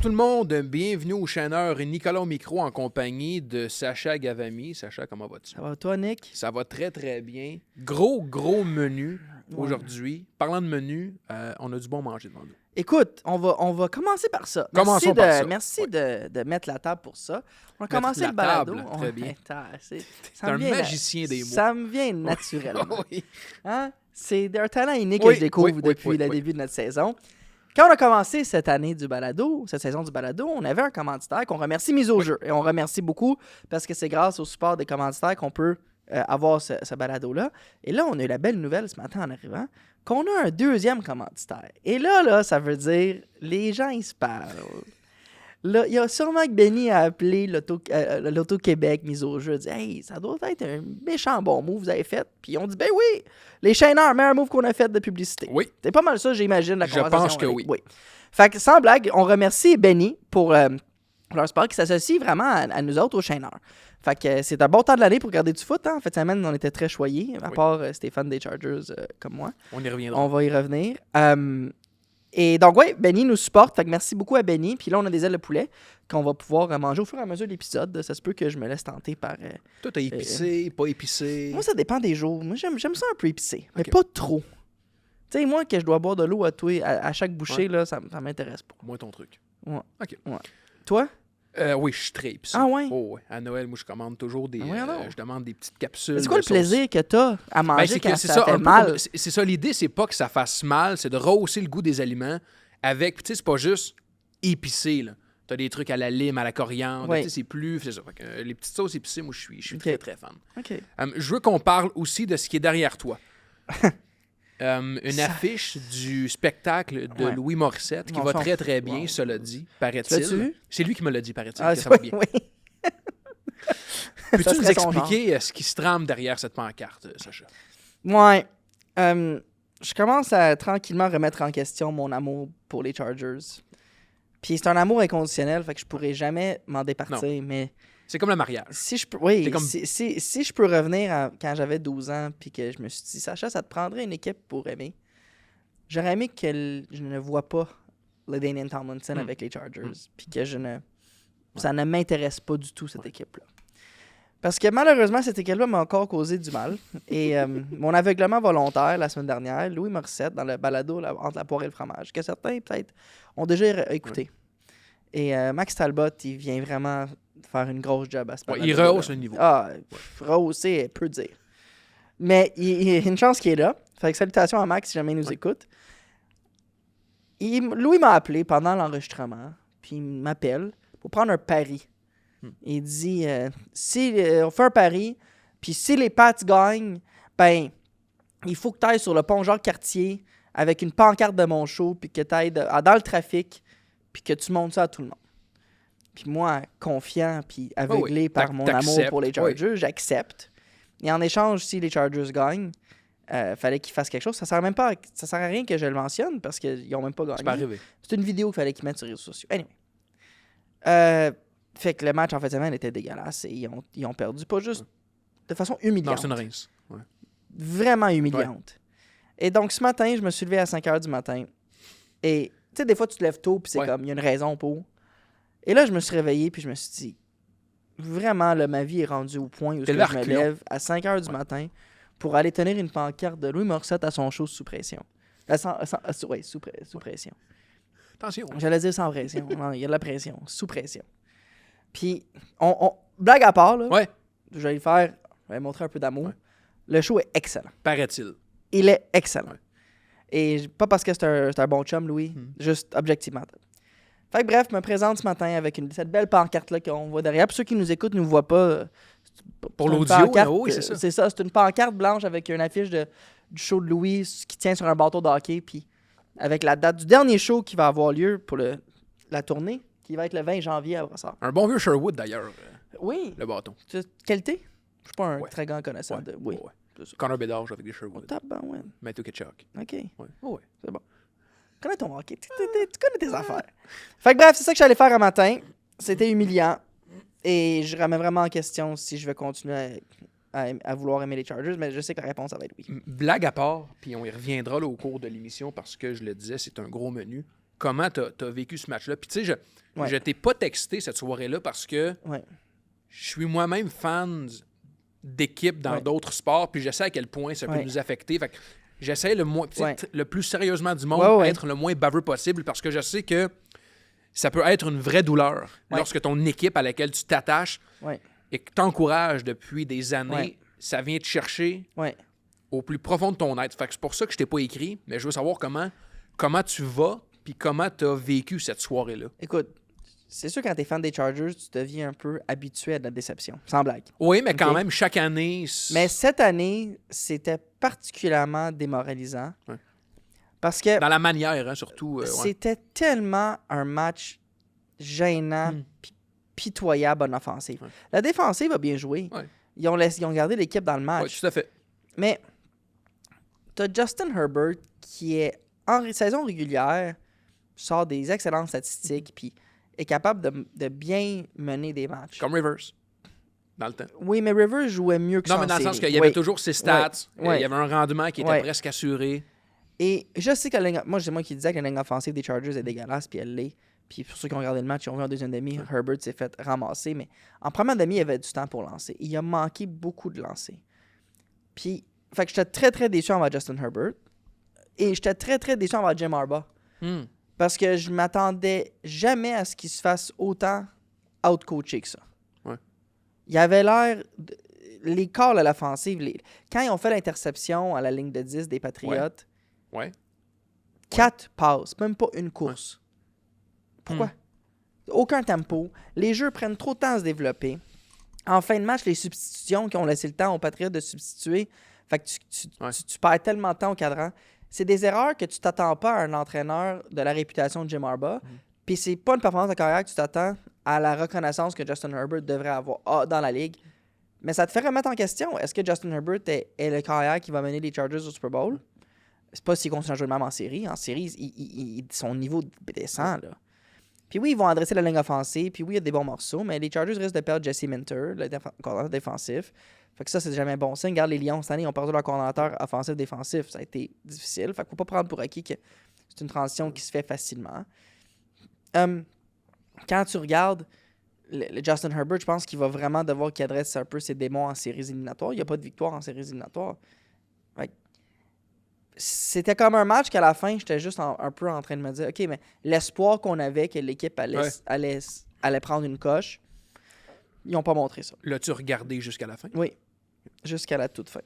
tout le monde, bienvenue au chaîneur Nicolas au micro en compagnie de Sacha Gavami. Sacha, comment vas-tu? Ça va toi, Nick? Ça va très très bien. Gros menu aujourd'hui. Parlant de menu, on a du bon manger devant nous. Écoute, on va commencer par ça. Commençons par ça. Merci Oui. de mettre la table pour ça. On va Mettre commencer la le balado. table, très bien. C'est un magicien des mots. Ça me vient naturellement. Oui. Hein? C'est un talent unique Oui, que je découvre oui, depuis oui, le oui. début de notre saison. Quand on a commencé cette année du balado, cette saison du balado, on avait un commanditaire qu'on remercie Mise au jeu. Et on remercie beaucoup parce que c'est grâce au support des commanditaires qu'on peut avoir ce balado-là. Et là, on a eu la belle nouvelle ce matin en arrivant qu'on a un deuxième commanditaire. Et là, ça veut dire les gens, ils se parlent. Là, il y a sûrement que Benny a appelé l'Auto-Québec Mise au jeu. Il dit « Hey, ça doit être un méchant bon move que vous avez fait. » Puis on dit « Ben oui, les chaîneurs, meilleur move qu'on a fait de publicité. » Oui. C'est pas mal ça, j'imagine, la Je conversation. pense que oui. Fait que sans blague, on remercie Benny pour leur support qui s'associe vraiment à nous autres, aux chaîneurs. Fait que c'est un bon temps de l'année pour regarder du foot. Hein. En fait, cette semaine, on était très choyés, à part Stéphane des Chargers comme moi. On y reviendra. On va y revenir. Et donc, oui, Benny nous supporte. Fait que merci beaucoup à Benny. Puis là, on a des ailes de poulet qu'on va pouvoir manger au fur et à mesure de l'épisode. Ça se peut que je me laisse tenter par... Toi, t'as épicé, pas épicé. Moi, ça dépend des jours. Moi, j'aime ça un peu épicé, mais Ok. pas trop. Tu sais, moi, que je dois boire de l'eau à chaque bouchée, là, ça m'intéresse pas. Moi, ton truc. Ouais. OK. Ouais. Toi? Oui, je suis très épicé. Ah ouais? Oh, ouais. À Noël, moi, je commande toujours des... Ah ouais, non. je demande des petites capsules. C'est quoi le de plaisir que t'as à Ben, manger c'est quand que c'est ça ça, fait un peu mal? comme- c'est ça, l'idée, c'est pas que ça fasse mal, c'est de rehausser le goût des aliments avec, puis tu sais, c'est pas juste épicé, là. T'as des trucs à la lime, à la coriandre, Oui. tu sais, c'est plus... C'est ça. Fait que, les petites sauces épicées, moi, je suis Ok. très, très fan. OK. Je veux qu'on parle aussi de ce qui est derrière toi. Une affiche du spectacle de Ouais. Louis Morissette qui On va s'en très, fout. très bien, Wow. cela dit, paraît-il. Tu l'as-tu vu? C'est lui qui me l'a dit, paraît-il, Ah, que ça va bien. oui. Peux-tu Ça nous serait son expliquer ce qui se trame derrière cette pancarte, Sacha? Ouais. Je commence à tranquillement remettre en question mon amour pour les Chargers. Puis c'est un amour inconditionnel, fait que je pourrais jamais m'en départir, mais C'est comme le mariage. si je peux, oui, C'est comme- si je peux revenir à quand j'avais 12 ans puis que je me suis dit, Sacha, ça te prendrait une équipe pour aimer. J'aurais aimé que je ne vois pas le Daniel Tomlinson avec les Chargers, puis que ça ne m'intéresse pas du tout, cette équipe-là. Parce que malheureusement, cette équipe-là m'a encore causé du mal. Et mon aveuglement volontaire la semaine dernière, Louis Morissette, dans le balado entre la poire et le fromage, que certains peut-être ont déjà écouté. Et Max Talbot, il vient vraiment faire une grosse job à ce Ouais, balado. il rehausse le niveau. Ah, rehausser, peu dire. Mais il y a une chance qu'il est là. Fait que salutations à Max si jamais il nous écoute. Louis m'a appelé pendant l'enregistrement, puis il m'appelle pour prendre un pari. Il dit si on fait un pari, puis si les Pats gagnent, ben il faut que tu ailles sur le pont Jacques-Cartier avec une pancarte de mon show, puis que tu ailles dans le trafic, puis que tu montes ça à tout le monde. Puis moi, confiant, puis aveuglé par mon amour pour les Chargers, j'accepte. Et en échange, si les Chargers gagnent, fallait qu'ils fassent quelque chose. Ça sert à rien que je le mentionne parce qu'ils n'ont même pas gagné. C'est pas arrivé. C'est une vidéo qu'il fallait qu'ils mettent sur les réseaux sociaux. Anyway. Fait que le match en fin de semaine était dégueulasse et ils ont perdu, pas juste de façon Non, humiliante. c'est une rince. Ouais. Vraiment humiliante. Et donc ce matin, je me suis levé à 5 h du matin. Et tu sais, des fois, tu te lèves tôt puis c'est comme, il y a une raison pour. Et là, je me suis réveillé puis je me suis dit, vraiment, là, ma vie est rendue au point où je me lève à 5 h du matin pour aller tenir une pancarte de Louis Morissette à son show sous pression. Sous pression. Attention. J'allais dire sans pression. Non, il y a de la pression. Sous pression. Puis, blague à part, là, je vais montrer un peu d'amour. Ouais. Le show est excellent. Paraît-il. Il est excellent. Ouais. Et pas parce que c'est un bon chum, Louis, juste objectivement. Fait que bref, je me présente ce matin avec cette belle pancarte-là qu'on voit derrière. Pour ceux qui nous écoutent, ne nous voient pas. Pour c'est une l'audio, pancarte, oui, c'est ça. C'est ça, c'est une pancarte blanche avec une affiche du show de Louis qui tient sur un bateau de hockey, puis avec la date du dernier show qui va avoir lieu pour la tournée, qui va être le 20 janvier à Brossard. Un bon vieux Sherwood, d'ailleurs, Oui. le bâton. Qualité? Je suis pas un Ouais. très grand connaisseur de... Oui. Ouais. C'est ça. Connor Bedard avec des Sherwood. Ouais. Matthew Ketchuk. OK. Ouais. Ouais. C'est bon. Tu connais ton hockey. Tu connais tes affaires. Fait que bref, c'est ça que j'allais faire un matin. C'était humiliant. Et je remets vraiment en question si je vais continuer à vouloir aimer les Chargers, mais je sais que la réponse, ça va être oui. Blague à part, puis on y reviendra là, au cours de l'émission parce que je le disais, c'est un gros menu. comment tu as vécu ce match-là. Puis tu sais, je t'ai pas texté cette soirée-là parce que je suis moi-même fan d'équipes dans d'autres sports, puis je sais à quel point ça peut nous affecter. Fait que j'essaie le plus sérieusement du monde être le moins baveux possible parce que je sais que ça peut être une vraie douleur lorsque ton équipe à laquelle tu t'attaches et que t'encourages depuis des années, ça vient te chercher au plus profond de ton être. Fait que c'est pour ça que je t'ai pas écrit, mais je veux savoir comment tu vas puis comment tu as vécu cette soirée-là. Écoute, c'est sûr, quand t'es fan des Chargers, tu deviens un peu habitué à de la déception. Sans blague. Oui, mais quand même, chaque année... Mais cette année, c'était particulièrement démoralisant. Parce que... Dans la manière, hein, surtout. C'était tellement un match gênant, pitoyable en offensive. La défensive a bien joué. Ils ont gardé l'équipe dans le match. Oui, tout à fait. Mais t'as Justin Herbert qui est, en saison régulière, sort des excellentes statistiques, puis est capable de bien mener des matchs. Comme Rivers, dans le temps. Oui, mais Rivers jouait mieux que ça. Non, mais dans le sens qu'il y avait toujours ses stats. Il y avait un rendement qui était presque assuré. Et je sais que c'est moi qui disais que la ligne offensive des Chargers est dégueulasse, puis elle l'est. Puis pour ceux qui ont regardé le match, ils ont vu en deuxième demi, Herbert s'est fait ramasser. Mais en première demi, il y avait du temps pour lancer. Il a manqué beaucoup de lancers. Puis, fait que j'étais très, très déçu envers Justin Herbert. Et j'étais très, très déçu envers Jim Harbaugh. Parce que je m'attendais jamais à ce qu'il se fasse autant out-coacher que ça. Il avait l'air... Les calls à l'offensive, quand ils ont fait l'interception à la ligne de 10 des Patriotes, 4 passes, même pas une course. Pourquoi? Aucun tempo. Les jeux prennent trop de temps à se développer. En fin de match, les substitutions qui ont laissé le temps aux Patriotes de substituer, fait que tu perds tellement de temps au cadran. C'est des erreurs que tu t'attends pas à un entraîneur de la réputation de Jim Harbaugh. Puis c'est pas une performance de carrière que tu t'attends à la reconnaissance que Justin Herbert devrait avoir dans la ligue. Mais ça te fait remettre en question. Est-ce que Justin Herbert est le carrière qui va mener les Chargers au Super Bowl? C'est pas s'il continue à jouer le même en série. En série, son niveau descend, là. Puis oui, ils vont adresser la ligne offensive. Puis oui, il y a des bons morceaux. Mais les Chargers risquent de perdre Jesse Minter, le coordinateur défensif. Fait que ça, c'est jamais un bon signe. Regarde, les Lions, cette année, ils ont perdu leur coordinateur offensif-défensif. Ça a été difficile. Fait qu'il faut pas prendre pour acquis que c'est une transition qui se fait facilement. Quand tu regardes le Justin Herbert, je pense qu'il va vraiment devoir qu'il adresse un peu ses démons en séries éliminatoires. Il n'y a pas de victoire en séries éliminatoires. Fait que c'était comme un match qu'à la fin, j'étais juste un peu en train de me dire, OK, mais l'espoir qu'on avait que l'équipe allait prendre une coche, ils n'ont pas montré ça. L'as-tu regardé jusqu'à la fin? Oui, jusqu'à la toute fin.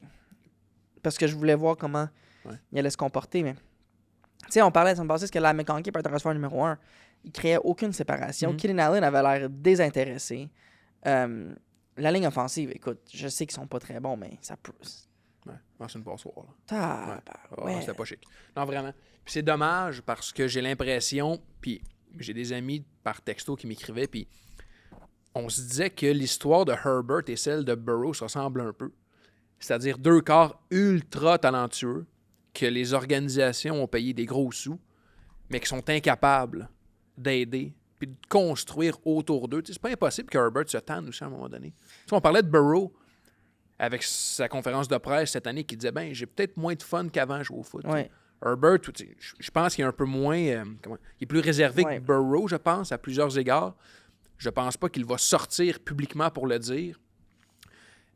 Parce que je voulais voir comment il allait se comporter, mais... Tu sais, on parlait la semaine passée que la McConkey peut être un receveur numéro 1. Il créait aucune séparation. Keenan Allen avait l'air désintéressé. La ligne offensive, écoute, je sais qu'ils sont pas très bons, mais ça peut... C'est une passoire. C'était pas chic. Non, vraiment. Puis c'est dommage parce que j'ai l'impression, puis j'ai des amis par texto qui m'écrivaient, puis on se disait que l'histoire de Herbert et celle de Burrow se ressemblent un peu. C'est-à-dire deux corps ultra talentueux que les organisations ont payé des gros sous, mais qui sont incapables d'aider puis de construire autour d'eux. C'est pas impossible que Herbert se tende aussi à un moment donné. On parlait de Burrow avec sa conférence de presse cette année qui disait j'ai peut-être moins de fun qu'avant à jouer au foot. Herbert, je pense qu'il est un peu moins... il est plus réservé que Burrow, je pense, à plusieurs égards. Je pense pas qu'il va sortir publiquement pour le dire.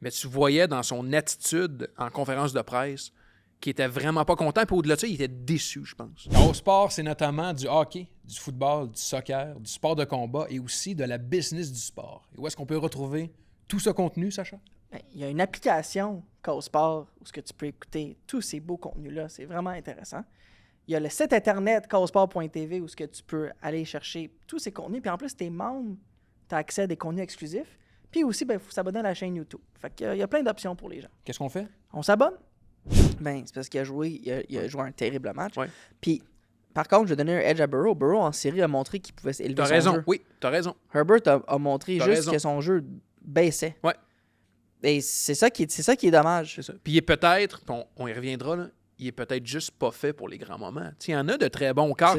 Mais tu voyais dans son attitude en conférence de presse qu'il était vraiment pas content. Puis au-delà de ça, il était déçu, je pense. Au sport, c'est notamment du hockey, du football, du soccer, du sport de combat et aussi de la business du sport. Et où est-ce qu'on peut retrouver tout ce contenu, Sacha? Il y a une application Cause Sport où tu peux écouter tous ces beaux contenus-là. C'est vraiment intéressant. Il y a le site internet causesport.tv où tu peux aller chercher tous ces contenus. Puis en plus, tes membres, tu as accès à des contenus exclusifs. Puis aussi, il faut s'abonner à la chaîne YouTube. Fait qu'il y a plein d'options pour les gens. Qu'est-ce qu'on fait? On s'abonne? C'est parce qu'il a joué un terrible match. Puis, par contre, je vais donner un edge à Burrow. Burrow, en série, a montré qu'il pouvait élever son jeu. Oui, t'as raison. Herbert a montré que son jeu baissait. Ouais. Et c'est ça qui est dommage. C'est ça. Puis il est peut-être, on y reviendra, là, il est peut-être juste pas fait pour les grands moments. Il y en a de très bons corps.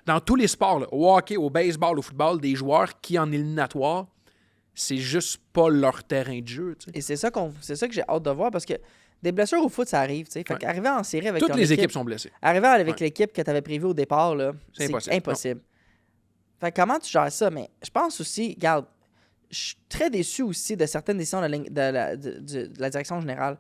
Dans tous les sports, là, au hockey, au baseball, au football, des joueurs qui, en éliminatoire, c'est juste pas leur terrain de jeu. T'sais. Et c'est ça que j'ai hâte de voir parce que Des blessures au foot, ça arrive, tu sais. Fait qu'arriver en série avec toutes les équipes sont blessées. Arriver avec l'équipe que tu avais prévue au départ, là, C'est c'est impossible. Fait que comment tu gères ça? Mais je pense aussi, regarde, je suis très déçu aussi de certaines décisions de la direction générale.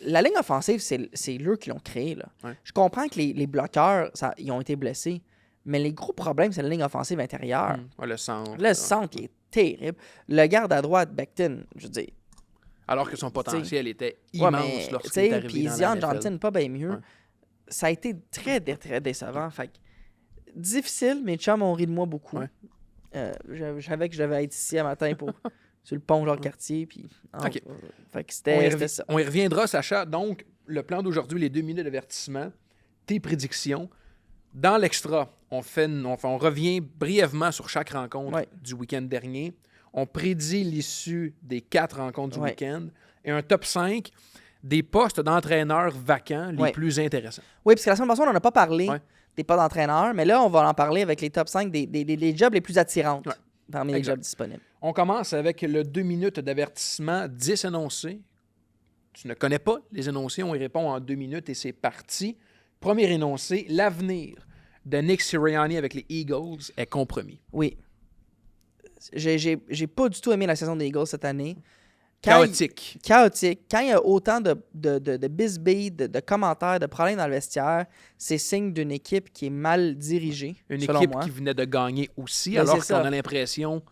La ligne offensive, c'est eux qui l'ont créée, là. Ouais. Je comprends que les bloqueurs, ils ont été blessés, mais les gros problèmes, c'est la ligne offensive intérieure. Le centre. Le centre, il est terrible. Le garde à droite, Becton, je veux dire. Alors que son potentiel était Ouais, immense lorsqu'il est arrivé puis dans la Zion NFL. Johnson, pas bien mieux. Ouais. Ça a été très, très décevant. Fait que, difficile, mes chums ont ri de moi beaucoup. Ouais. Je savais que je devais être ici un matin sur le pont Jacques-Cartier. Puis, OK. Fait que c'était ça. On y reviendra, Sacha. Donc, le plan d'aujourd'hui, les 2 minutes d'avertissement, tes prédictions. Dans l'extra, on revient brièvement sur chaque rencontre du week-end dernier. On prédit l'issue des 4 rencontres du week-end et un top 5 des postes d'entraîneurs vacants les plus intéressants. Oui, parce que la semaine passée, on n'en a pas parlé des postes d'entraîneurs, mais là, on va en parler avec les top 5 des jobs les plus attirantes parmi les jobs disponibles. On commence avec le 2 minutes d'avertissement, 10 énoncés. Tu ne connais pas les énoncés, on y répond en 2 minutes et c'est parti. Premier énoncé, l'avenir de Nick Sirianni avec les Eagles est compromis. Oui. J'ai pas du tout aimé la saison des Eagles cette année. Chaotique. Chaotique. Quand il y a autant de bisbilles, de commentaires, de problèmes dans le vestiaire, c'est signe d'une équipe qui est mal dirigée. Une selon équipe moi. qui venait de gagner aussi, Ben, alors c'est qu'on ça. a l'impression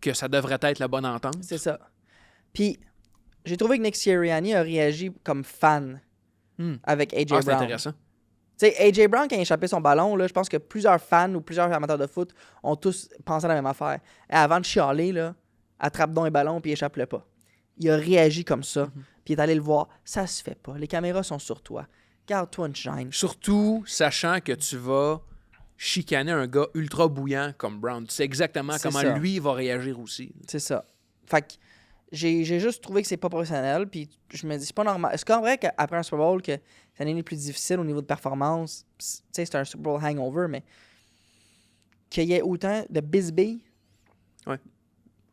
que ça devrait être la bonne entente. C'est ça. Puis, j'ai trouvé que Nick Sirianni a réagi comme fan avec A.J. C'est Brown. intéressant. Tu sais, A.J. Brown, quand il a échappé son ballon, là, je pense que plusieurs fans ou plusieurs amateurs de foot ont tous pensé à la même affaire. Et avant de chialer, là, attrape donc un ballon puis échappe-le pas. Il a réagi comme ça, puis il est allé le voir. Ça se fait pas. Les caméras sont sur toi. Garde-toi une chaîne. Surtout sachant que tu vas chicaner un gars ultra bouillant comme Brown. Tu sais exactement comment ça. lui va réagir aussi. C'est ça. Fait que j'ai juste trouvé que c'est pas professionnel, puis je me dis, c'est pas normal. Est-ce qu'on vrai qu'après un Super Bowl, que c'est l'année plus difficile au niveau de performance, tu sais, c'est un Super Bowl hangover, mais qu'il y ait autant de bisbilles,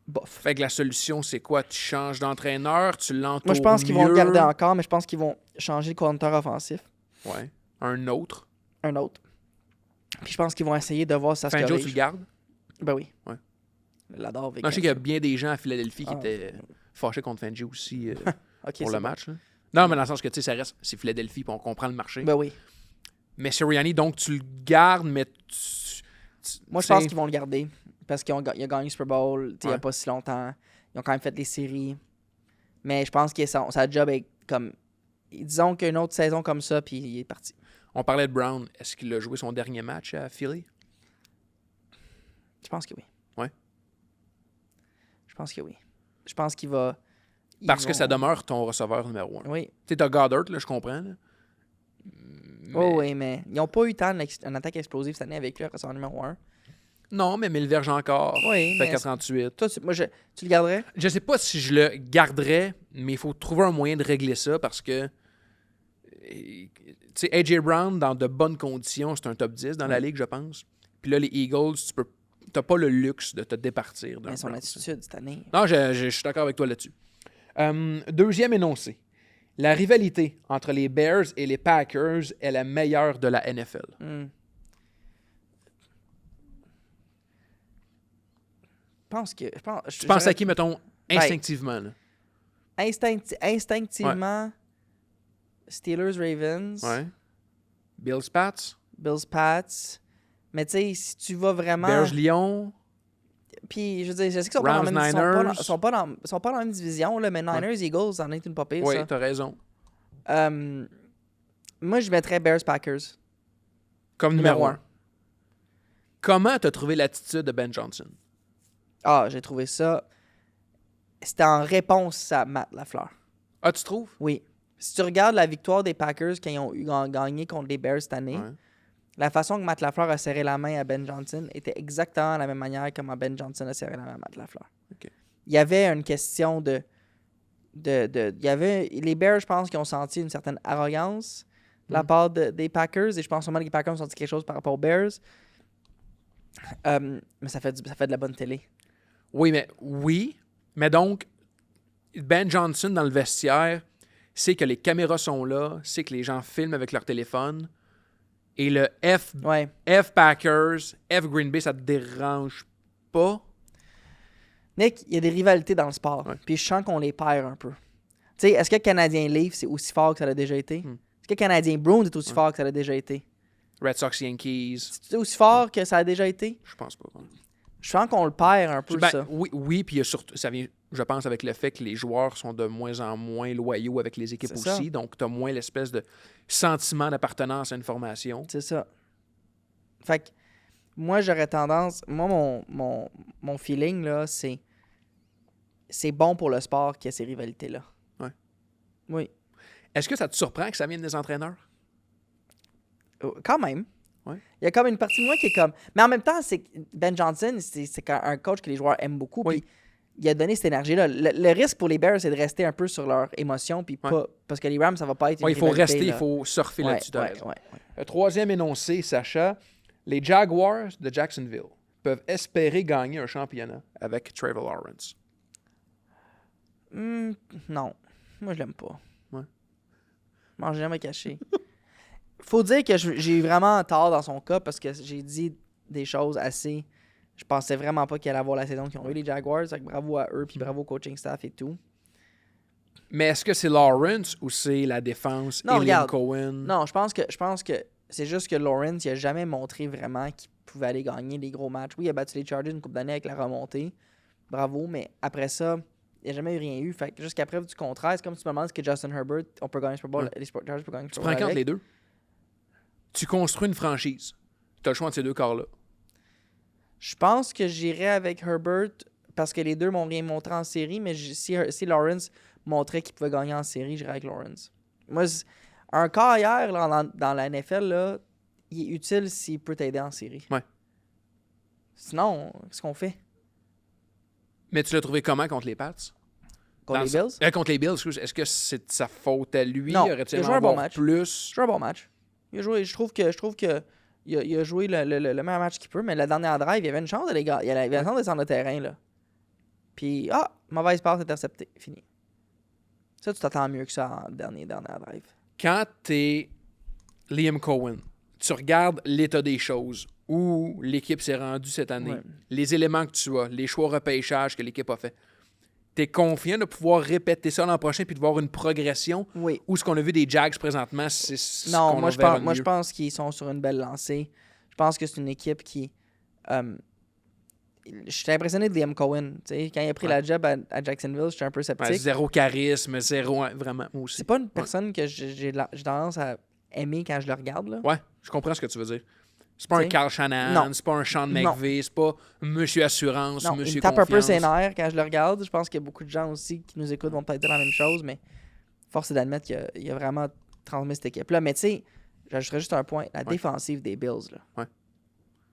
bof. Fait que la solution, c'est quoi? Tu changes d'entraîneur, tu l'entoures Moi, je pense qu'ils vont le mieux. garder encore, mais je pense qu'ils vont changer de coordinateur offensif. Ouais. Un autre. Un autre. Puis je pense qu'ils vont essayer de voir si ça se Fangio, corrige. tu le gardes? Ben oui. Ouais. Je l'adore. Non, je sais qu'il y a bien des gens à Philadelphie qui étaient fâchés contre Fangio aussi pour le match. Là. Non, mais dans le sens que, tu sais, ça reste, c'est Philadelphie, puis on comprend le marché. Ben oui. Mais Sirianni, donc, tu le gardes, mais Moi, je pense qu'ils vont le garder. Parce qu'il a gagné le Super Bowl il n'y a pas si longtemps. Ils ont quand même fait les séries. Mais je pense que sa job est comme... Disons qu'une autre saison comme ça, puis il est parti. On parlait de Brown. Est-ce qu'il a joué son dernier match à Philly? Je pense que oui. Ouais. Je pense que oui. Je pense qu'il va... Parce que ça demeure ton receveur numéro 1. Oui. Tu sais, t'as Goddard, là, je comprends. Là. Mais... Oh oui, mais ils n'ont pas eu tant d'une attaque explosive cette année avec lui, receveur numéro 1. Non, mais 1000 verges encore. Oui, fait mais 48. Toi, tu le garderais? Je sais pas si je le garderais, mais il faut trouver un moyen de régler ça parce que tu sais, A.J. Brown, dans de bonnes conditions, c'est un top 10 dans la ligue, je pense. Puis là, les Eagles, tu n'as pas le luxe de te départir d'un Mais son Brown, attitude cette année. Non, je suis d'accord avec toi là-dessus. Deuxième énoncé. La rivalité entre les Bears et les Packers est la meilleure de la NFL. Tu penses à qui, mettons, instinctivement? Là? Instinctivement, Steelers-Ravens, Bills-Pats, Bills-Pats. Mais tu sais, si tu vas vraiment... Bears-Lyon. Puis, je veux dire, je sais qu'ils sont pas dans la même division, là, mais Niners-Eagles, en est une pas pire, oui, ça. t'as raison. Moi, je mettrais Bears-Packers. Comme numéro 1. Comment t'as trouvé l'attitude de Ben Johnson? Ah, j'ai trouvé ça... C'était en réponse à Matt Lafleur. Ah, tu trouves? Oui. Si tu regardes la victoire des Packers quand ils ont gagné contre les Bears cette année, la façon que Matt Lafleur a serré la main à Ben Johnson était exactement la même manière que Ben Johnson a serré la main à Matt Lafleur. Okay. Il y avait une question il y avait les Bears, je pense, qui ont senti une certaine arrogance de la part des Packers, et je pense sûrement que les Packers ont senti quelque chose par rapport aux Bears. Mais ça fait de la bonne télé. Oui, mais donc, Ben Johnson dans le vestiaire, c'est que les caméras sont là, c'est que les gens filment avec leur téléphone. Et le Ouais. F Packers, F Green Bay, ça te dérange pas? Nick, il y a des rivalités dans le sport. Ouais. Puis je sens qu'on les perd un peu. Tu sais, est-ce que le Canadien Leafs, c'est aussi fort que ça l'a déjà été? Est-ce que le Canadien Bruins est aussi fort que ça l'a déjà été? Red Sox Yankees, C'est aussi fort que ça a déjà été? je pense pas. Je sens qu'on le perd un peu, Ben, ça. oui, puis il y a surtout, ça vient, je pense, avec le fait que les joueurs sont de moins en moins loyaux avec les équipes C'est aussi. ça. Donc, tu as moins l'espèce de sentiment d'appartenance à une formation. C'est ça. Fait que moi, j'aurais tendance... Moi, mon feeling, là, c'est bon pour le sport qu'il y ait ces rivalités-là. Ouais. Oui. Est-ce que ça te surprend que ça vienne des entraîneurs? Quand même. Ouais. Il y a comme une partie de moi qui est comme... Mais en même temps, c'est Ben Johnson, c'est un coach que les joueurs aiment beaucoup. Oui. Puis il a donné cette énergie-là. Le risque pour les Bears, c'est de rester un peu sur leurs émotions. Puis pas... Parce que les Rams, ça va pas être une Oui, il faut rivalité, rester, là. il faut surfer Ouais, là-dessus. t'as ouais, raison. ouais. Le troisième énoncé, Sacha, les Jaguars de Jacksonville peuvent espérer gagner un championnat avec Trevor Lawrence. Non. Moi, je l'aime pas. Ouais. Moi, j'ai jamais caché. Faut dire que j'ai eu vraiment tort dans son cas parce que j'ai dit des choses assez... Je pensais vraiment pas qu'il allait avoir la saison qu'ils ont eu, les Jaguars. Donc, bravo à eux, puis bravo au coaching staff et tout. Mais est-ce que c'est Lawrence ou c'est la défense Non, et Liam regarde. Cohen? Non, je pense que c'est juste que Lawrence, il a jamais montré vraiment qu'il pouvait aller gagner des gros matchs. Oui, il a battu les Chargers une couple d'années avec la remontée. Bravo, mais après ça, il n'a jamais eu rien eu. Fait que jusqu'à preuve du contraire, c'est comme si tu me demandes que Justin Herbert, on peut gagner le Super Bowl, Ouais. les Chargers peuvent gagner le Tu Super prends Bowl quand avec. les deux? Tu construis une franchise. Tu as le choix entre ces deux corps-là. Je pense que j'irais avec Herbert parce que les deux m'ont rien montré en série, mais si Lawrence montrait qu'il pouvait gagner en série, j'irais avec Lawrence. Moi, un carrière là, dans la NFL, là, il est utile s'il peut t'aider en série. Ouais. Sinon, qu'est-ce qu'on fait? Mais tu l'as trouvé comment contre les Pats? Contre les Bills? Contre les Bills, excuse. Est-ce que c'est de sa faute à lui? Non, Aurait-il il a aimé joué un bon avoir match. plus? Il a joué un bon match. Il a joué, je trouve que il a joué le meilleur match qu'il peut, mais la dernière drive, il y avait une chance de les gars. Il y avait une chance de descendre le terrain, là. Puis, mauvaise passe interceptée. Fini. Ça, tu t'attends mieux que ça en dernière drive. Quand t'es Liam Cohen, tu regardes l'état des choses, où l'équipe s'est rendue cette année, Ouais. les éléments que tu as, les choix repêchage que l'équipe a fait, t'es confiant de pouvoir répéter ça l'an prochain puis de voir une progression? Oui. Ou ce qu'on a vu des Jags présentement, c'est ce Non, qu'on moi, verra de je mieux? pense qu'ils sont sur une belle lancée. Je pense que c'est une équipe qui... j'étais impressionné de Liam Cohen. T'sais, quand il a pris la job à Jacksonville, j'étais un peu sceptique. Ouais, zéro charisme, zéro... Vraiment, moi aussi. C'est pas une personne que j'ai tendance à aimer quand je le regarde, là. Ouais, je comprends ce que tu veux dire. C'est pas un T'sais, Carl Shanahan, non. c'est pas un Sean Non. McVay, c'est pas Monsieur Assurance, Non, il Monsieur me tape un peu Confiance. ses nerfs quand je le regarde. Je pense qu'il y a beaucoup de gens aussi qui nous écoutent vont peut-être dire la même chose, mais force est d'admettre qu'il a vraiment transmis cette équipe-là. Mais tu sais, j'ajouterais juste un point. La défensive des Bills, là. Ouais.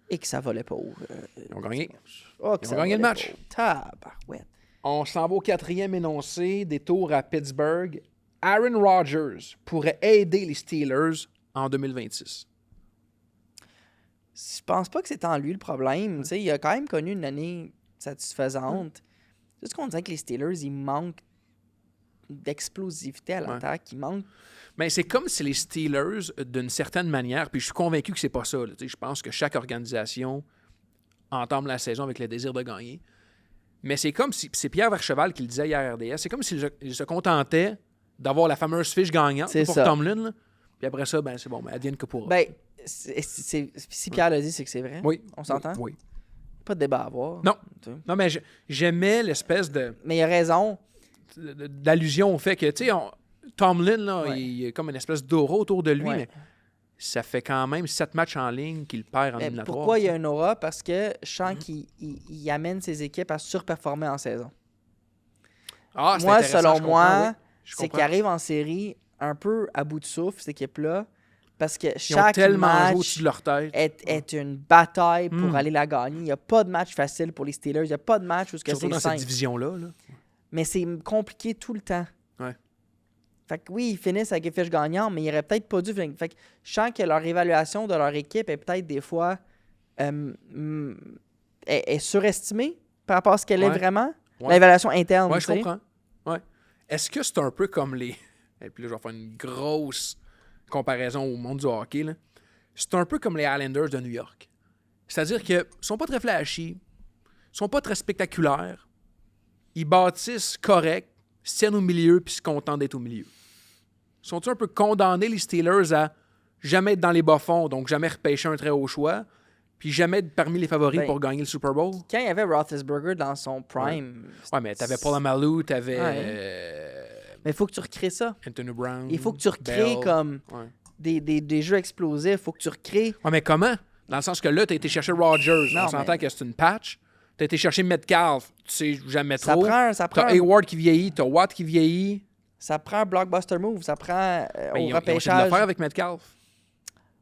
Et que ça volait pas haut. Ils ont gagné. Oh, que Ils ça ont gagné le volait match. pas haut. Tabarouette. On s'en va au quatrième énoncé, des tours à Pittsburgh. Aaron Rodgers pourrait aider les Steelers en 2026. Je pense pas que c'est en lui le problème. Tu sais, il a quand même connu une année satisfaisante. C'est ce qu'on disait que les Steelers, ils manquent d'explosivité à l'attaque. Ils manquent... Mais c'est comme si les Steelers, d'une certaine manière, puis je suis convaincu que c'est pas ça. Là, je pense que chaque organisation entame la saison avec le désir de gagner. Mais c'est comme si, c'est Pierre Vercheval qui le disait hier à RDS, c'est comme s'il se contentait d'avoir la fameuse fiche gagnante C'est pour ça. Tomlin. Là. Puis après ça, ben c'est bon, ben, advienne que pourra. Ben, si Pierre l'a dit, c'est que c'est vrai. Oui. On s'entend? Oui. Pas de débat à avoir. Non. Tu sais. Non, mais j'aimais l'espèce Mais il a raison. d'allusion au fait que, tu sais, Tomlin, là, Ouais. il y a comme une espèce d'aura autour de lui, Ouais. mais ça fait quand même 7 matchs en ligne qu'il perd en Mais éliminatoire. pourquoi il y a un aura? Parce que je sens qu'il amène ses équipes à surperformer en saison. Ah, c'est Moi, intéressant, selon je comprends, moi, oui. Je c'est comprends. qu'il arrive en série un peu à bout de souffle, cette équipe-là, parce que Ils ont chaque tellement joué match au-dessus de leur tête. est une bataille pour Mm. aller la gagner. Il n'y a pas de match facile pour les Steelers. Il n'y a pas de match où Surtout c'est dans cette simple. division-là. Là. Mais c'est compliqué tout le temps. Ouais. Fait que oui, ils finissent avec une fiche gagnante, mais ils n'auraient peut-être pas dû finir. Fait que je sens que leur évaluation de leur équipe est peut-être des fois est surestimée par rapport à ce qu'elle est Ouais. vraiment. Ouais. L'évaluation interne, Ouais, tu je sais. comprends. Ouais. Est-ce que c'est un peu comme et puis là, je vais faire une grosse comparaison au monde du hockey, là. C'est un peu comme les Islanders de New York. C'est-à-dire qu'ils sont pas très flashy, sont pas très spectaculaires, ils bâtissent correct, se tiennent au milieu puis se contentent d'être au milieu. Sont-ils un peu condamnés, les Steelers, à jamais être dans les bas-fonds, donc jamais repêcher un très haut choix, puis jamais être parmi les favoris pour gagner le Super Bowl? Quand il y avait Roethlisberger dans son prime... Ouais, mais t'avais Paul Amalou, t'avais... Mais il faut que tu recrées ça. Anthony Brown. Il faut que tu recrées Bell. comme des jeux explosifs. Il faut que tu recrées... Ouais, mais comment? Dans le sens que là, t'as été chercher Rodgers. Non, on s'entend que c'est une patch. T'as été chercher Metcalf. Tu sais jamais Ça trop. prend T'as Hayward qui vieillit, t'as Watt qui vieillit. Ça prend un blockbuster move. Ça prend Ben, au ils ont essayé de repêchage. le faire avec Metcalf.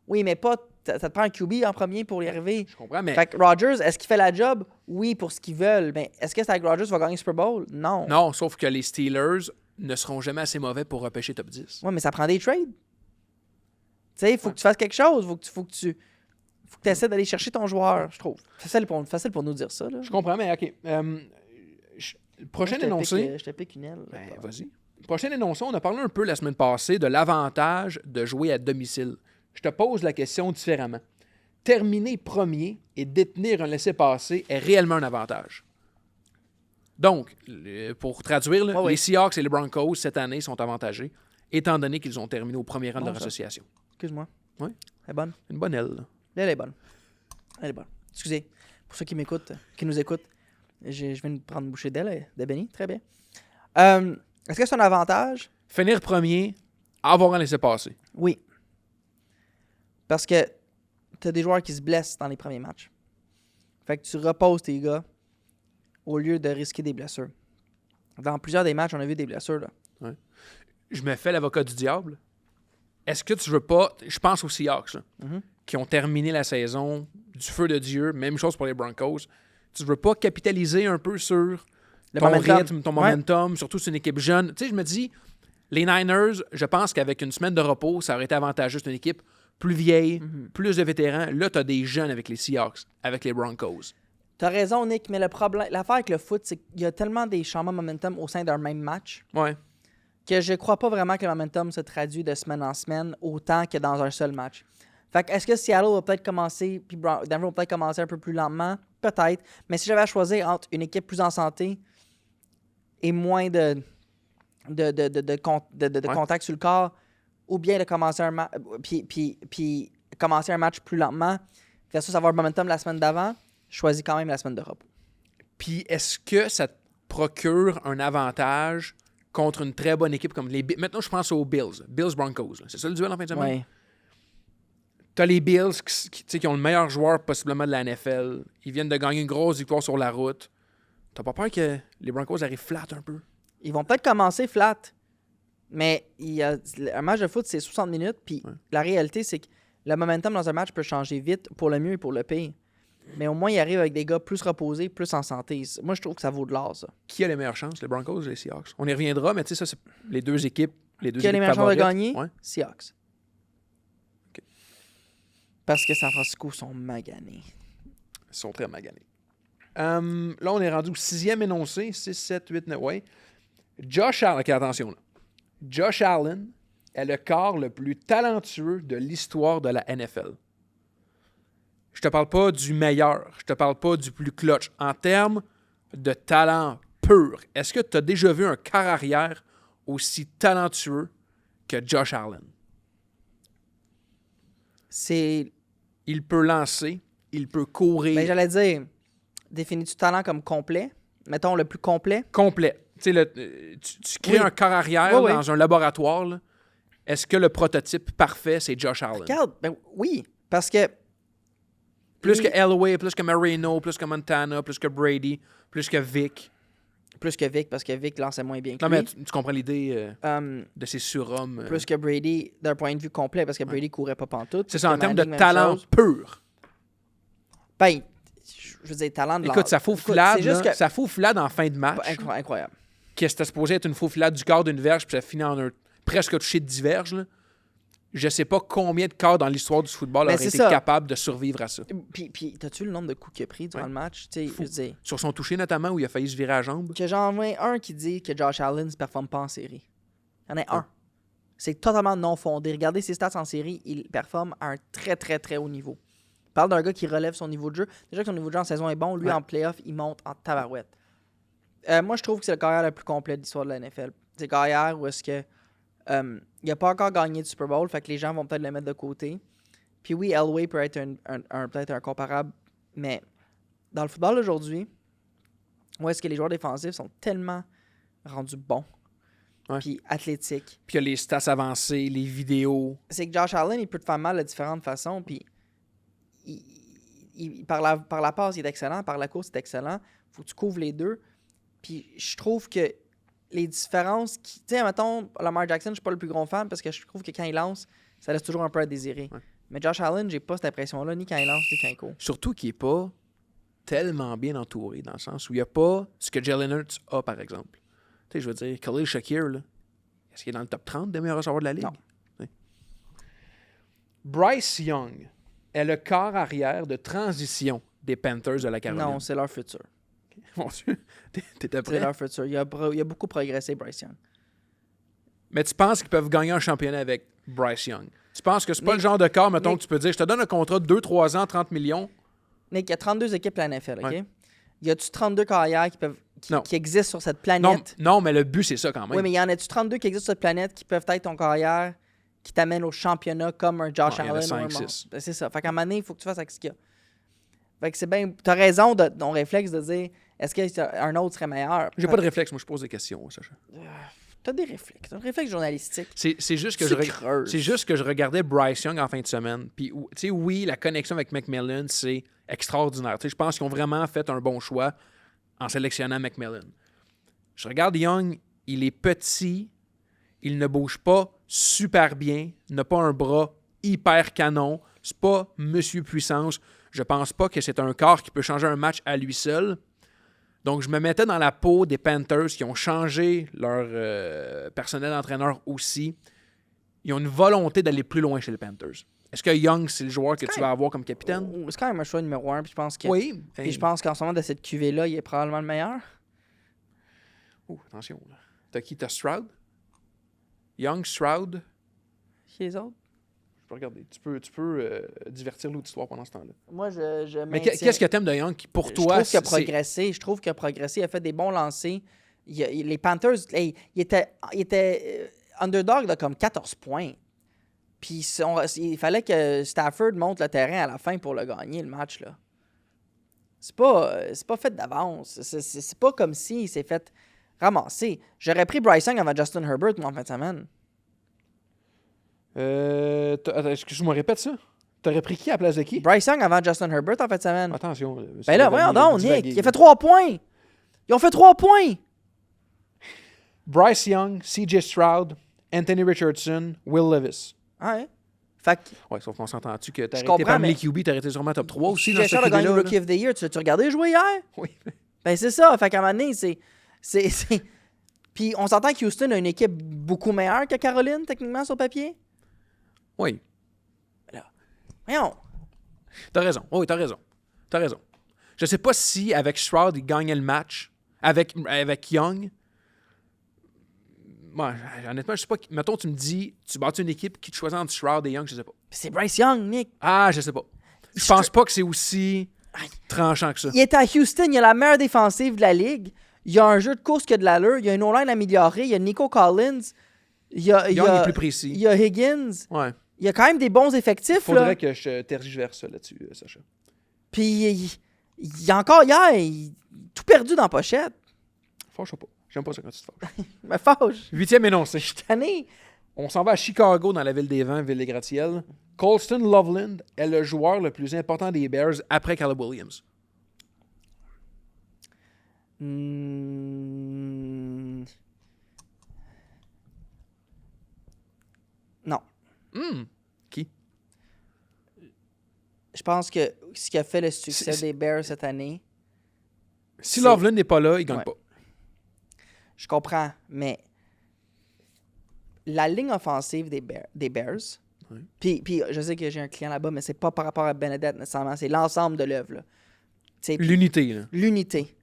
Oui, mais pas... Ça te prend un QB en premier pour y arriver. Je comprends, mais... Fait que Rodgers, est-ce qu'il fait la job? Oui, pour ce qu'ils veulent. Mais est-ce que c'est avec Rodgers qu'il va gagner le Super Bowl? Non. Non, sauf que les Steelers ne seront jamais assez mauvais pour repêcher top 10. Ouais, mais ça prend des trades. Tu sais, il faut que tu fasses quelque chose. Faut que tu essaies d'aller chercher ton joueur, je trouve. Facile pour nous dire ça. Là. Je comprends, mais OK. Prochain énoncé... Je te pique une aile. Ben, vas-y. Prochain énoncé, on a parlé un peu la semaine passée de l'avantage de jouer à domicile. Je te pose la question différemment. Terminer premier et détenir un laissez-passer est réellement un avantage. Donc, pour traduire, là, les Seahawks et les Broncos, cette année, sont avantagés, étant donné qu'ils ont terminé au premier rang de leur association. Excuse-moi. Oui. Elle est bonne. Une bonne aile. Là. Elle est bonne. Elle est bonne. Excusez. Pour ceux qui m'écoutent, qui nous écoutent, je viens de prendre une bouchée d'aile de Benny. Très bien. Est-ce que c'est un avantage? Finir premier, avoir un laissez-passer. Oui. Parce que tu as des joueurs qui se blessent dans les premiers matchs. Fait que tu reposes tes gars au lieu de risquer des blessures. Dans plusieurs des matchs, on a vu des blessures. Là. Ouais. Je me fais l'avocat du diable. Est-ce que tu veux pas... Je pense aux Seahawks, là, qui ont terminé la saison du feu de Dieu. Même chose pour les Broncos. Tu veux pas capitaliser un peu sur ton rythme, ton momentum, surtout sur une équipe jeune. Tu sais, je me dis, les Niners, je pense qu'avec une semaine de repos, ça aurait été avantageux. C'est une équipe plus vieille, plus de vétérans. Là, tu as des jeunes avec les Seahawks, avec les Broncos. Tu as raison, Nick, mais l'affaire avec le foot, c'est qu'il y a tellement des changements de momentum au sein d'un même match que je crois pas vraiment que le momentum se traduit de semaine en semaine autant que dans un seul match. Fait que est-ce que Seattle va peut-être commencer, puis Denver va peut-être commencer un peu plus lentement? Peut-être. Mais si j'avais à choisir entre une équipe plus en santé et moins de contact sur le corps, ou bien de commencer un match, puis commencer un match plus lentement, versus avoir le momentum la semaine d'avant, je choisis quand même la semaine de repos. Puis est-ce que ça te procure un avantage contre une très bonne équipe comme les Bills? Maintenant, je pense aux Bills. Bills-Broncos. C'est ça le duel en fin de semaine? Oui. T'as les Bills qui ont le meilleur joueur possiblement de la NFL. Ils viennent de gagner une grosse victoire sur la route. T'as pas peur que les Broncos arrivent flat un peu? Ils vont peut-être commencer flat, mais un match de foot, c'est 60 minutes, puis la réalité, c'est que le momentum dans un match peut changer vite pour le mieux et pour le pire. Mais au moins, il arrive avec des gars plus reposés, plus en santé. Moi, je trouve que ça vaut de l'or, ça. Qui a les meilleures chances, les Broncos ou les Seahawks? On y reviendra, mais tu sais, ça, c'est les deux équipes. Qui a les meilleures chances de gagner? Ouais. Seahawks. Okay. Parce que San Francisco sont maganés. Ils sont très maganés. Là, on est rendu au 6e énoncé. 6, 7, 8, 9, ouais. Josh Allen, okay, attention là. Josh Allen est le corps le plus talentueux de l'histoire de la NFL. Je te parle pas du meilleur, je te parle pas du plus clutch. En termes de talent pur, est-ce que tu as déjà vu un quart arrière aussi talentueux que Josh Allen? Il peut lancer, il peut courir. Ben, j'allais dire, définis-tu talent comme complet? Mettons le plus complet? Complet. Tu crées un quart arrière dans un laboratoire. Là. Est-ce que le prototype parfait, c'est Josh Allen? Regarde, ben oui, parce que... Plus que Elway, plus que Marino, plus que Montana, plus que Brady, plus que Vic. Plus que Vic, parce que Vic lançait moins bien que lui. Non, mais tu comprends l'idée de ces surhommes. Plus que Brady, d'un point de vue complet, parce que Brady courait pas pantoute. C'est ça, en termes de talent pur. Ben, je veux dire, talent de Écoute, ça faufilade en fin de match. Incroyable. Que c'était supposé être une faufilade du quart d'une verge, puis ça finit en un presque touché de 10 verges. Là. Je sais pas combien de quarts dans l'histoire du football auraient été capables de survivre à ça. Puis t'as-tu le nombre de coups qu'il a pris durant le match? Sur son touché notamment, où il a failli se virer à la jambe. Que j'en vois un qui dit que Josh Allen ne se performe pas en série. Il y en a un. C'est totalement non fondé. Regardez ses stats en série, il performe à un très, très, très haut niveau. On parle d'un gars qui relève son niveau de jeu. Déjà que son niveau de jeu en saison est bon, lui, en playoff, il monte en tabarouette. Moi, je trouve que c'est le carrière le plus complet de l'histoire de la NFL. C'est le carrière où est-ce que il n'a pas encore gagné de Super Bowl, fait que les gens vont peut-être le mettre de côté. Puis oui, Elway peut être peut-être un comparable, mais dans le football d'aujourd'hui, où est-ce que les joueurs défensifs sont tellement rendus bons, puis athlétiques. Puis il y a les stats avancées, les vidéos. C'est que Josh Allen, il peut te faire mal de différentes façons, puis par la passe, il est excellent, par la course, il est excellent. Faut que tu couvres les deux. Puis je trouve que les différences... Tu sais, mettons, Lamar Jackson, je suis pas le plus gros fan parce que je trouve que quand il lance, ça laisse toujours un peu à désirer. Ouais. Mais Josh Allen, j'ai pas cette impression-là, ni quand il lance, ni quand il court. Surtout qu'il est pas tellement bien entouré, dans le sens où il n'y a pas ce que Jalen Hurts a, par exemple. Tu sais, je veux dire, Khalil Shakir, là, est-ce qu'il est dans le top 30 des meilleurs receveurs de la Ligue? Non. Oui. Bryce Young est le corps arrière de transition des Panthers de la Caroline. Non, c'est leur futur. Okay. Mon Dieu, t'étais prêt? C'est leur futur. Il a beaucoup progressé, Bryce Young. Mais tu penses qu'ils peuvent gagner un championnat avec Bryce Young? Tu penses que c'est pas le genre de corps, mettons, que tu peux dire, je te donne un contrat de 2-3 ans, 30 millions? Nick, il y a 32 équipes à la NFL, OK? Ouais. Y a-tu 32 carrières qui existent sur cette planète? Non, mais le but, c'est ça quand même. Oui, mais y en a-tu 32 qui existent sur cette planète qui peuvent être ton carrière qui t'amène au championnat comme un Josh Allen? Il y en a 5-6. C'est ça. Fait qu'à un moment donné, il faut que tu fasses avec ce qu'il y a. Fait que c'est bien... T'as raison de ton réflexe de dire, est-ce qu'un autre serait meilleur? J'ai pas de réflexe, moi je pose des questions, Sacha. T'as des réflexes. T'as un réflexe journalistique. C'est juste que je regardais Bryce Young en fin de semaine. Puis, tu sais, oui, la connexion avec McMillan, c'est extraordinaire. Tu sais, je pense qu'ils ont vraiment fait un bon choix en sélectionnant McMillan. Je regarde Young, il est petit, il ne bouge pas super bien, n'a pas un bras hyper canon, c'est pas Monsieur Puissance. Je pense pas que c'est un corps qui peut changer un match à lui seul. Donc, je me mettais dans la peau des Panthers qui ont changé leur personnel d'entraîneur aussi. Ils ont une volonté d'aller plus loin chez les Panthers. Est-ce que Young, c'est le joueur que tu vas avoir comme capitaine? C'est quand même un choix numéro 1. Puis je pense que, oui. Puis je pense qu'en ce moment, de cette QV-là, il est probablement le meilleur. Oh, attention. Là. T'as qui? T'as Stroud? Young, Stroud? Qui les autres? Je peux regarder. Tu peux divertir l'auditoire pendant ce temps-là. Moi, je Mais qu'est-ce que t'aimes de Young qui, pour toi, je trouve qu'il a progressé. Il a fait des bons lancers. Les Panthers, il était underdog de comme 14 points. Puis il fallait que Stafford monte le terrain à la fin pour le gagner, le match, là. C'est pas fait d'avance. C'est pas comme s'il s'est fait ramasser. J'aurais pris Bryce Young avant Justin Herbert, moi, en fin de semaine. Excuse-moi, répète ça. T'aurais pris qui à la place de qui? Bryce Young avant Justin Herbert en fin de semaine. Attention. Ben là, voyons donc, Nick. Il a fait 3 points. Ils ont fait 3 points. Bryce Young, CJ Stroud, Anthony Richardson, Will Levis. Ouais. Fait que... Ouais, sauf qu'on s'entend-tu que t'as arrêté parmi les QB, t'as arrêté sûrement top 3 aussi. CJ Stroud a gagné Rookie of the Year. Tu regardé jouer hier? Oui. Ben c'est ça. Fait qu'à un moment donné, c'est... Puis on s'entend que Houston a une équipe beaucoup meilleure que Caroline, techniquement, sur papier. Oui. Là. Voyons. T'as raison. Oui, t'as raison. Je sais pas si avec Stroud, il gagnait le match. Avec Young. Moi, honnêtement, je sais pas. Mettons, tu me dis, tu bâtis une équipe qui te choisit entre Stroud et Young, je sais pas. C'est Bryce Young, Nick. Ah, je sais pas. Je pense pas que c'est aussi tranchant que ça. Il est à Houston, il a la meilleure défensive de la ligue. Il y a un jeu de course qui a de l'allure. Il y a une O-line améliorée. Il y a Nico Collins. Young est plus précis. Il y a Higgins. Ouais. Il y a quand même des bons effectifs. Il faudrait que je tergiverse là-dessus, Sacha. Puis, il y a encore hier, tout perdu dans la pochette. Fâche pas. J'aime pas ça quand tu te fâches. Mais fâche. 8e énoncé. Je suis tanné. On s'en va à Chicago, dans la ville des vents, ville des gratte-ciels. Colston Loveland est le joueur le plus important des Bears après Caleb Williams. Non. Qui? Je pense que ce qui a fait le succès des Bears cette année... Si Loveland n'est pas là, il ne gagne pas. Je comprends, mais la ligne offensive des Bears, puis je sais que j'ai un client là-bas, mais c'est pas par rapport à Benedette nécessairement, c'est l'ensemble de l'œuvre. L'unité. Là. L'unité.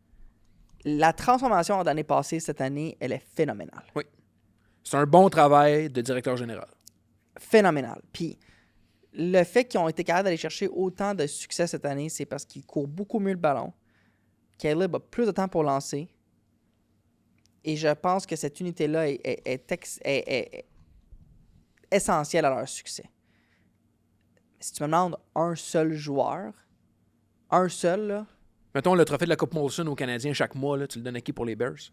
La transformation d'année passée, cette année, elle est phénoménale. Oui. C'est un bon travail de directeur général. Phénoménal. Puis le fait qu'ils ont été capables d'aller chercher autant de succès cette année, c'est parce qu'ils courent beaucoup mieux le ballon. Caleb a plus de temps pour lancer. Et je pense que cette unité-là est essentielle à leur succès. Si tu me demandes un seul joueur, là, Mettons le trophée de la Coupe Molson aux Canadiens chaque mois, là, tu le donnes à qui pour les Bears?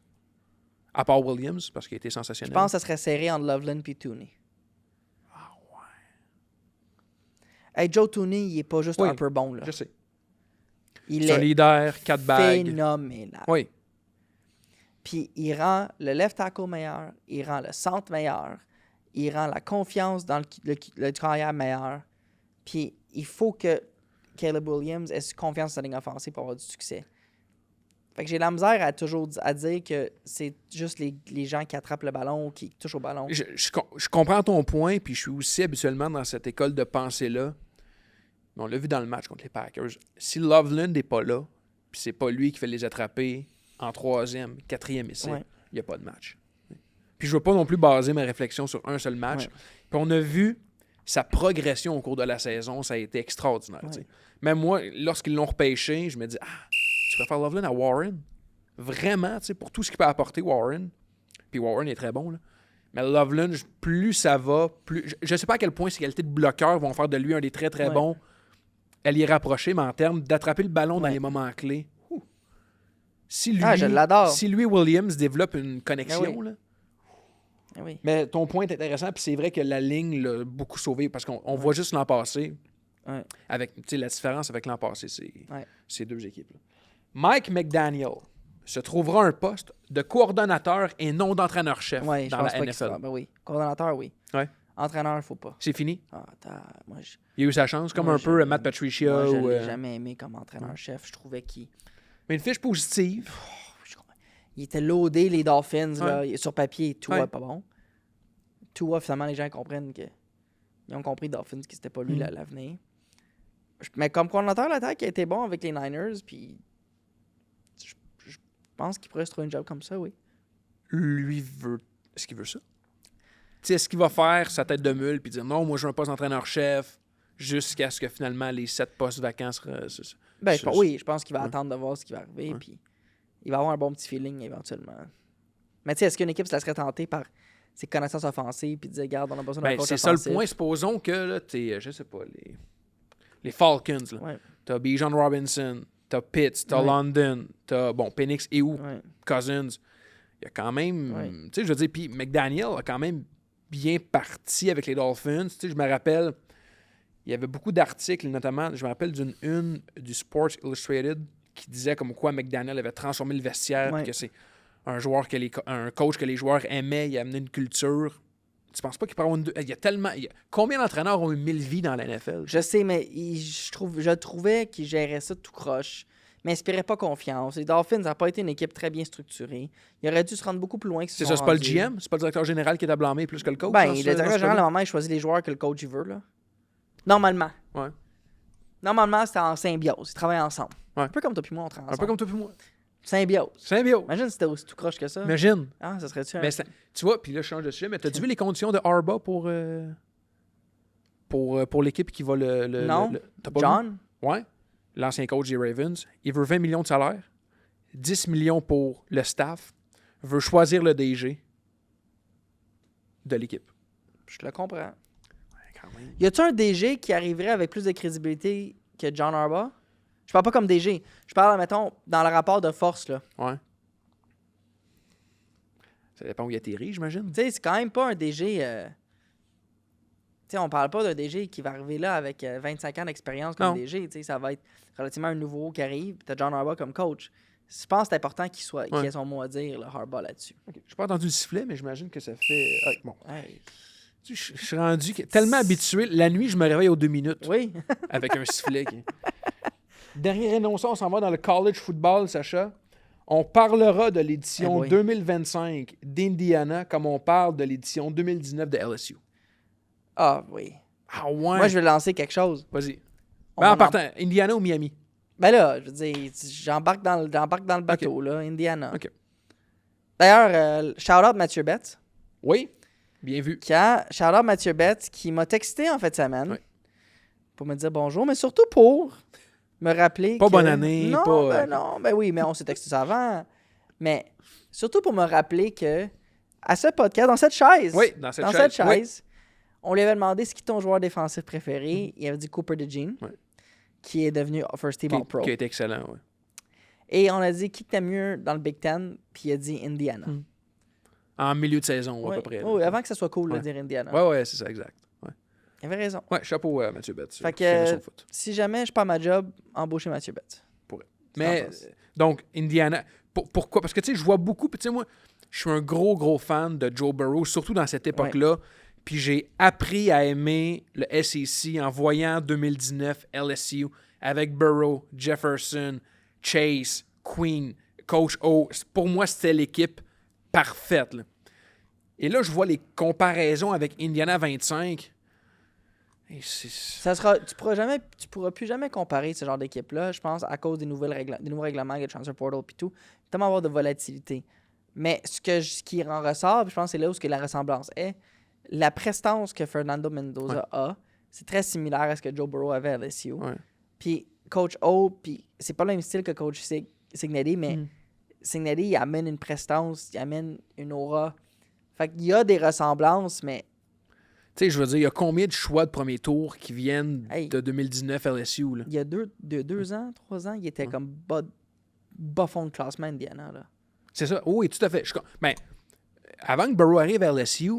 À part Williams, parce qu'il a été je sensationnel. pense que ça serait serré entre Loveland et Tooney. Ah ouais. Hey, Joe Tooney, il est pas juste Oui, un peu bon, là. Je sais. Il C'est un est leader, 4 bagues. phénoménal. Oui. Puis il rend le left tackle meilleur, il rend le centre meilleur, il rend la confiance dans le carrière meilleur. Puis il faut que Caleb Williams ait confiance dans sa ligne offensive pour avoir du succès. Fait que j'ai la misère à dire que c'est juste les gens qui attrapent le ballon ou qui touchent au ballon. Je comprends ton point, puis je suis aussi habituellement dans cette école de pensée-là. Mais on l'a vu dans le match contre les Packers. Si Loveland n'est pas là, puis c'est pas lui qui fait les attraper en 3e, 4e essai, il n'y a pas de match. Puis je veux pas non plus baser ma réflexion sur un seul match. Ouais. Puis on a vu sa progression au cours de la saison, ça a été extraordinaire. Ouais. Même moi, lorsqu'ils l'ont repêché, je me dis, tu préfères Loveland à Warren? Vraiment, pour tout ce qu'il peut apporter, Warren. Puis Warren est très bon, là. Mais Loveland, plus ça va, plus... Je ne sais pas à quel point ses qualités de bloqueur vont faire de lui un des très, très bons alliés rapprochés, mais en termes d'attraper le ballon dans les moments clés. Si lui, je l'adore. Si lui, Williams, développe une connexion, là. Oui. Mais ton point est intéressant, puis c'est vrai que la ligne l'a beaucoup sauvé, parce qu'on voit juste l'an passé, avec la différence avec l'an passé, c'est ces deux équipes-là. Mike McDaniel se trouvera un poste de coordonnateur et non d'entraîneur-chef dans la NFL. Oui. Coordonnateur, oui. Ouais. Entraîneur, il ne faut pas. C'est fini? Il a eu sa chance, comme un peu Matt Patricia. Moi, je ne l'ai jamais aimé comme entraîneur-chef. Je trouvais qu'il... Mais une fiche positive. Il était loadé, les Dolphins, là, sur papier. Tua, pas bon. Tua, finalement, les gens comprennent que... Ils ont compris, Dolphins, que c'était pas lui l'avenir. Mais comme coordonnateur, l'attaque a été bon avec les Niners, puis... Je pense qu'il pourrait se trouver un job comme ça, oui. Lui veut... Est-ce qu'il veut ça? T'sais, est-ce qu'il va faire sa tête de mule puis dire non, moi je veux un poste d'entraîneur-chef jusqu'à ce que finalement les 7 postes vacants je pense qu'il va attendre de voir ce qui va arriver puis il va avoir un bon petit feeling éventuellement. Mais tu sais, est-ce qu'une équipe se laisserait tenter par ses connaissances offensives puis dire regarde, on a besoin d'un coach offensif? C'est ça le point. Supposons que là, t'es, je sais pas, les Falcons, là. T'as Bijan Robinson, t'as Pitts, t'as London, t'as Penix et Cousins. Il y a quand même, tu sais, je veux dire, puis McDaniel a quand même bien parti avec les Dolphins. Tu sais, je me rappelle, il y avait beaucoup d'articles, notamment, je me rappelle d'une une du Sports Illustrated qui disait comme quoi McDaniel avait transformé le vestiaire, puis que c'est un coach que les joueurs aimaient, il a amené une culture. Tu penses pas qu'il pourrait avoir il y a tellement... Combien d'entraîneurs ont eu 1000 vies dans la NFL? Je sais, mais je trouvais qu'il gérait ça tout croche. Il m'inspirait pas confiance. Les Dolphins n'ont pas été une équipe très bien structurée. Il aurait dû se rendre beaucoup plus loin que ce C'est ça, c'est pas le GM? C'est pas le directeur général qui est à blâmer plus que le coach? Le directeur général, à un moment, il choisit les joueurs que le coach il veut. Là. Normalement. Ouais. Normalement, c'était en symbiose. Ils travaillent ensemble. Ouais. Un peu comme toi puis moi, on travaille ensemble. Un peu comme toi puis moi. Symbiose. Imagine si c'était aussi tout croche que ça. Imagine. Ah, ça serait-tu mais tu vois, puis là, je change de sujet, mais t'as-tu vu les conditions de Harbaugh pour l'équipe qui va Non. T'as pas John? Vu? Ouais. L'ancien coach des Ravens. Il veut 20 millions de salaire, 10 millions pour le staff, veut choisir le DG de l'équipe. Je le comprends. Ouais, quand même. Y a-tu un DG qui arriverait avec plus de crédibilité que John Harbaugh? Je parle pas comme DG. Je parle, mettons, dans le rapport de force, là. Ouais. Ça dépend où il atterrit, j'imagine. Tu sais, c'est quand même pas un DG... Tu sais, on parle pas d'un DG qui va arriver là avec 25 ans d'expérience comme DG. Tu sais, ça va être relativement un nouveau qui arrive. T'as John Harbaugh comme coach. Je pense que c'est important qu'il ait son mot à dire, le Harbaugh, là-dessus. Okay. Je n'ai pas entendu le sifflet, mais j'imagine que ça fait... bon. Hey. Je suis rendu tellement habitué. La nuit, je me réveille aux 2 minutes. Oui. Avec un sifflet. Dernier énoncé, on s'en va dans le college football, Sacha. On parlera de l'édition 2025 d'Indiana comme on parle de l'édition 2019 de LSU. Ah oui. Ah ouais? Moi, je vais lancer quelque chose. Vas-y. En partant, Indiana ou Miami? Ben là, je veux dire, j'embarque dans le bateau, là, Indiana. OK. D'ailleurs, shout-out Mathieu Betts. Oui. Bien vu. Shout-out Mathieu Betts, qui m'a texté en fin de semaine Ouais. pour me dire bonjour, mais surtout pour me rappeler Pas que... bonne année, non, pas... non, ben oui, mais on s'est texté ça avant. Mais surtout pour me rappeler que à ce podcast, dans cette chaise, Oui, dans cette chaise. on lui avait demandé c'est qui ton joueur défensif préféré. Il avait dit Cooper DeJean, Ouais. qui est devenu First Team All-Pro. Qui a été excellent, oui. Et on a dit qui t'aime mieux dans le Big Ten, puis il a dit Indiana. En milieu de saison, Oui, à peu près. oui, avant que ça soit cool de Ouais. dire Indiana. Oui, c'est ça, exact. Ouais, Il avait raison. chapeau à Mathieu Betts. Fait qui fait que son foot. si jamais je perds ma job, embauchez Mathieu Betts. Mais, penses? donc, Indiana, pourquoi? Parce que, tu sais, je vois beaucoup, puis tu sais, moi, je suis un gros fan de Joe Burrow, surtout dans cette époque-là. Puis j'ai appris à aimer le SEC en voyant 2019 LSU avec Burrow, Jefferson, Chase, Queen, Coach O. Pour moi, c'était l'équipe parfaite, là. Et là, je vois les comparaisons avec Indiana 25. Et Ça sera, tu pourras plus jamais comparer ce genre d'équipe-là, je pense, à cause des nouveaux règlements, le transfer portal et tout. Tellement avoir de volatilité. Mais ce qui en ressort, je pense que c'est là où la ressemblance est. La prestance que Fernando Mendoza a, c'est très similaire à ce que Joe Burrow avait à LSU. Ouais. Puis Coach O, puis c'est pas le même style que Coach Cignetti, mais Cignetti, il amène une prestance, il amène une aura. Fait qu'il y a des ressemblances, mais Tu sais, je veux dire, il y a combien de choix de premier tour qui viennent Hey. de 2019 LSU, là? il y a 2 ans, il était comme bas fond de classement Indiana. Là. C'est ça. Oui, tout à fait. Ben, avant que Burrow arrive à LSU,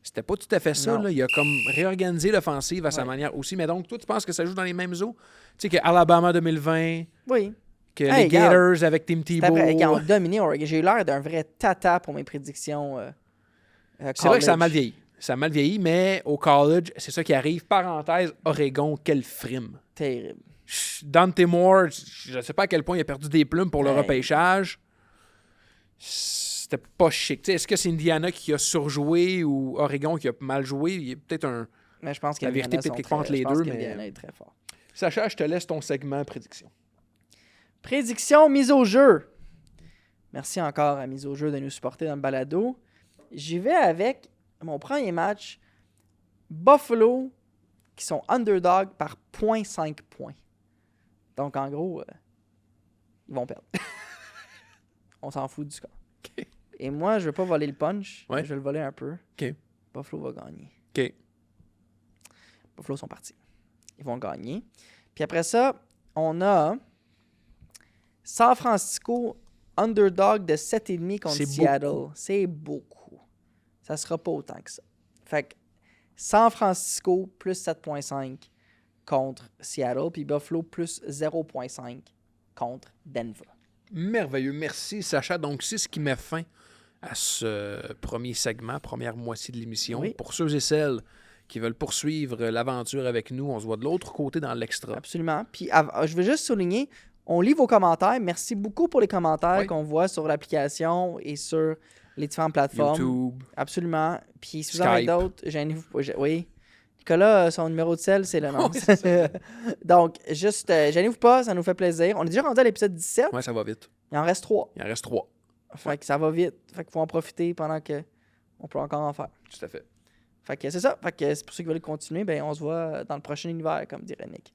c'était pas tout à fait ça. Non. Là. Il a comme réorganisé l'offensive à sa Ouais. manière aussi. Mais donc, toi, tu penses que ça joue dans les mêmes eaux? Tu sais, que Alabama 2020, Oui. que Hey, les Gators avec Tim C'était Tebow. après, quand on dominé Oregon, j'ai eu l'air d'un vrai tata pour mes prédictions. C'est vrai que ça a mal college. vieilli. Ça a mal vieilli, mais au college, c'est ça qui arrive. Parenthèse, Oregon, quel frime. Terrible. Dante Moore, je ne sais pas à quel point il a perdu des plumes pour le Hey. repêchage. C'était pas chic. T'sais, est-ce que c'est Indiana qui a surjoué ou Oregon qui a mal joué? Il y a peut-être un... Mais je pense que La vérité, peut-être quelque part entre les deux, mais- Indiana est très fort. Sacha, je te laisse ton segment prédiction. Prédiction mise au jeu. Merci encore à Mise au jeu de nous supporter dans le balado. J'y vais avec mon premier match. Buffalo, qui sont underdog par 0.5 points. Donc, en gros, ils vont perdre. On s'en fout du score. OK. Et moi, je ne veux pas voler le punch. Ouais. Je vais le voler un peu. OK. Buffalo va gagner. OK. Buffalo sont partis. Ils vont gagner. Puis après ça, on a San Francisco underdog de 7,5 contre C'est Seattle. beaucoup. C'est beaucoup. Ça sera pas autant que ça. Fait que San Francisco plus 7,5 contre Seattle. Puis Buffalo plus 0,5 contre Denver. Merveilleux. Merci, Sacha. Donc, c'est ce qui met fin à ce premier segment, première moitié de l'émission. Oui. Pour ceux et celles qui veulent poursuivre l'aventure avec nous, on se voit de l'autre côté dans l'extra. Absolument. Puis je veux juste souligner, on lit vos commentaires. Merci beaucoup pour les commentaires Oui. qu'on voit sur l'application et sur les différentes plateformes. YouTube. Absolument. Puis si vous en avez Skype. d'autres, gênez-vous pas. Oui. Nicolas, son numéro de sel, c'est le nom. Oui, c'est ça. Donc, juste, gênez-vous pas, ça nous fait plaisir. On est déjà rendu à l'épisode 17. Ouais, ça va vite. Il en reste 3. Il en reste 3. Fait que ça va vite. Fait qu'il faut en profiter pendant que on peut encore en faire. Tout à fait. Fait que c'est ça. Fait que c'est pour ceux qui veulent continuer, ben on se voit dans le prochain univers, comme dirait Nick.